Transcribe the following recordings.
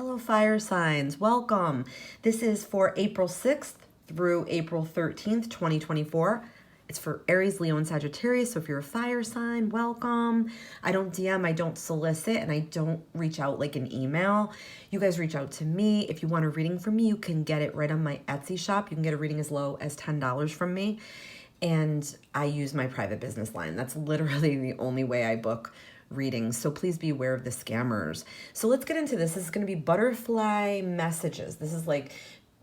Hello, fire signs. Welcome. This is for April 6th through April 13th, 2024. It's for Aries, Leo, and Sagittarius. So if you're a fire sign, welcome. I don't DM, I don't solicit, and I don't reach out like an email. You guys reach out to me. If you want a reading from me, you can get it right on my Etsy shop. You can get a reading as low as $10 from me. And I use my private business line. That's literally the only way I book readings. So please be aware of the scammers. So let's get into this. This is going to be butterfly messages. This is like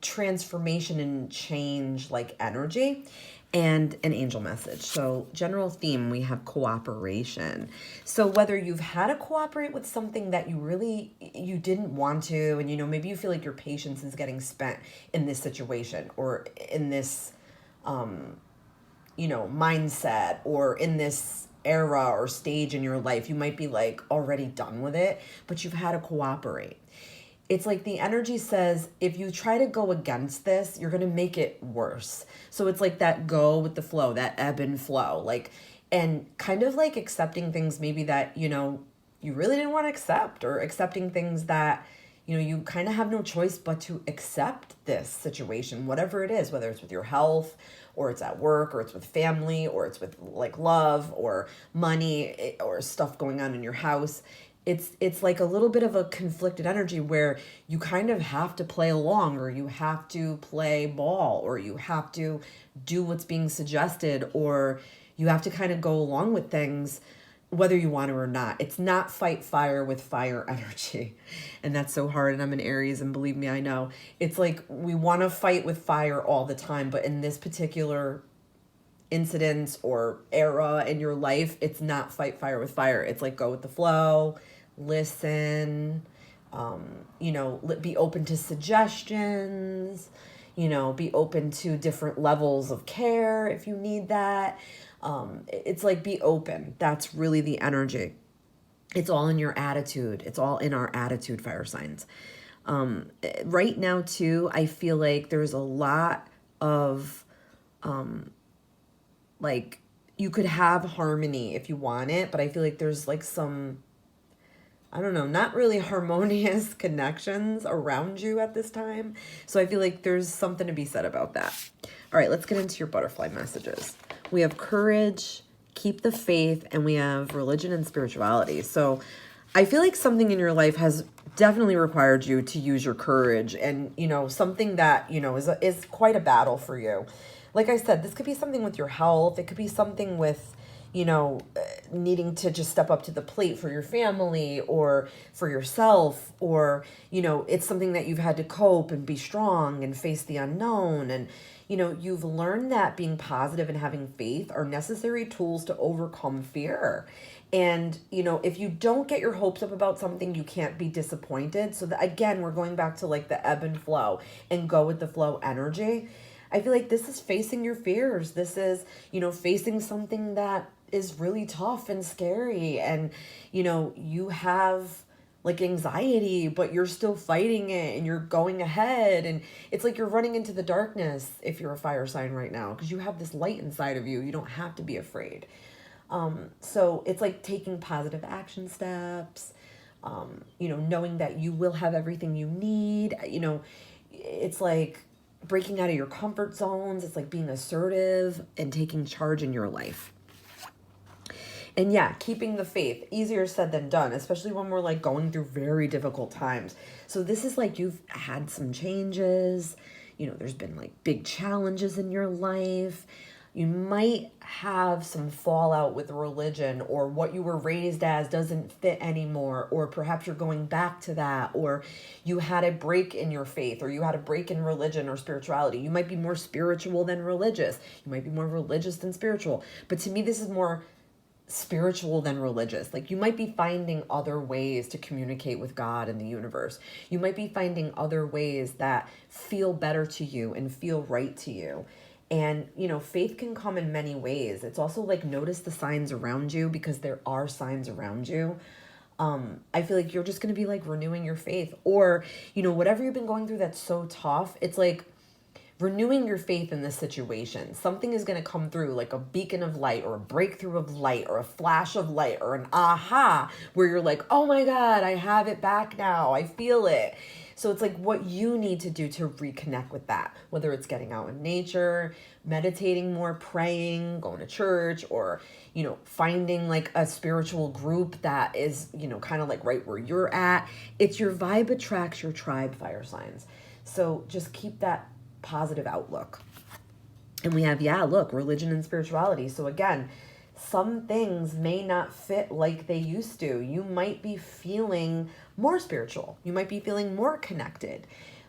transformation and change, like energy, and an angel message. So general theme, we have cooperation. So whether you've had to cooperate with something that you didn't want to, and maybe you feel like your patience is getting spent in this situation or in this mindset or in this era or stage in your life, you might be like already done with it, but you've had to cooperate. It's like the energy says, if you try to go against this, you're going to make it worse. So it's like that go with the flow, that ebb and flow, and kind of like accepting things maybe that, you really didn't want to accept, or accepting things that, you kind of have no choice but to accept this situation, whatever it is, whether it's with your health or it's at work or it's with family or it's with like love or money or stuff going on in your house. It's like a little bit of a conflicted energy where you kind of have to play along, or you have to play ball, or you have to do what's being suggested, or you have to kind of go along with things whether you want to or not. It's not fight fire with fire energy. And that's so hard. And I'm an Aries, and believe me, I know. It's like we want to fight with fire all the time, but in this particular incident or era in your life, it's not fight fire with fire. It's like go with the flow, listen, be open to suggestions, be open to different levels of care if you need that. It's like be open. That's really the energy. It's all in your attitude. It's all in our attitude, fire signs. Right now, too, I feel like there's a lot of, you could have harmony if you want it, but I feel like there's like some, I don't know, not really harmonious connections around you at this time. So I feel like there's something to be said about that. All right, let's get into your butterfly messages. We have courage, keep the faith, and we have religion and spirituality. So I feel like something in your life has definitely required you to use your courage, and, something that, is quite a battle for you. Like I said, this could be something with your health. It could be something with, needing to just step up to the plate for your family or for yourself, or, it's something that you've had to cope and be strong and face the unknown. And, you've learned that being positive and having faith are necessary tools to overcome fear. And, if you don't get your hopes up about something, you can't be disappointed. So that, again, we're going back to like the ebb and flow and go with the flow energy. I feel like this is facing your fears. This is, facing something that is really tough and scary. And, you have like anxiety, but you're still fighting it and you're going ahead. And it's like you're running into the darkness if you're a fire sign right now, because you have this light inside of you. You don't have to be afraid. So it's like taking positive action steps, knowing that you will have everything you need. It's like breaking out of your comfort zones. It's like being assertive and taking charge in your life. And yeah, keeping the faith, easier said than done, especially when we're like going through very difficult times. So this is like you've had some changes, there's been like big challenges in your life. You might have some fallout with religion, or what you were raised as doesn't fit anymore, or perhaps you're going back to that, or you had a break in your faith, or you had a break in religion or spirituality. You might be more spiritual than religious. You might be more religious than spiritual. But to me, this is more spiritual than religious. Like you might be finding other ways to communicate with God and the universe. You might be finding other ways that feel better to you and feel right to you. And, faith can come in many ways. It's also like notice the signs around you, because there are signs around you. I feel like you're just going to be like renewing your faith, or, whatever you've been going through that's so tough. It's like renewing your faith in this situation. Something is going to come through like a beacon of light or a breakthrough of light or a flash of light or an aha where you're like, oh my God, I have it back now. I feel it. So it's like what you need to do to reconnect with that, whether it's getting out in nature, meditating more, praying, going to church, or, you know, finding like a spiritual group that is, you know, kind of like right where you're at. It's your vibe attracts your tribe, fire signs. So just keep that positive outlook. And we have, yeah, look, religion and spirituality. So again, some things may not fit like they used to. You might be feeling more spiritual. You might be feeling more connected.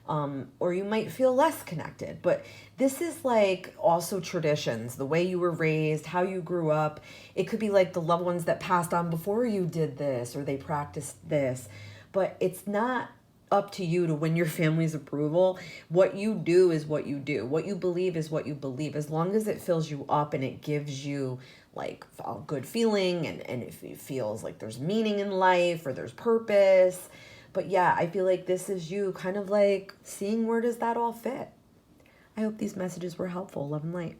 Or you might feel less connected. But this is like also traditions, the way you were raised, how you grew up. It could be like the loved ones that passed on before you did this or they practiced this. But it's not up to you to win your family's approval. What you do is what you do. What you believe is what you believe. As long as it fills you up and it gives you like a good feeling and if it feels like there's meaning in life or there's purpose. But yeah, I feel like this is you kind of like seeing where does that all fit. I hope these messages were helpful. Love and light.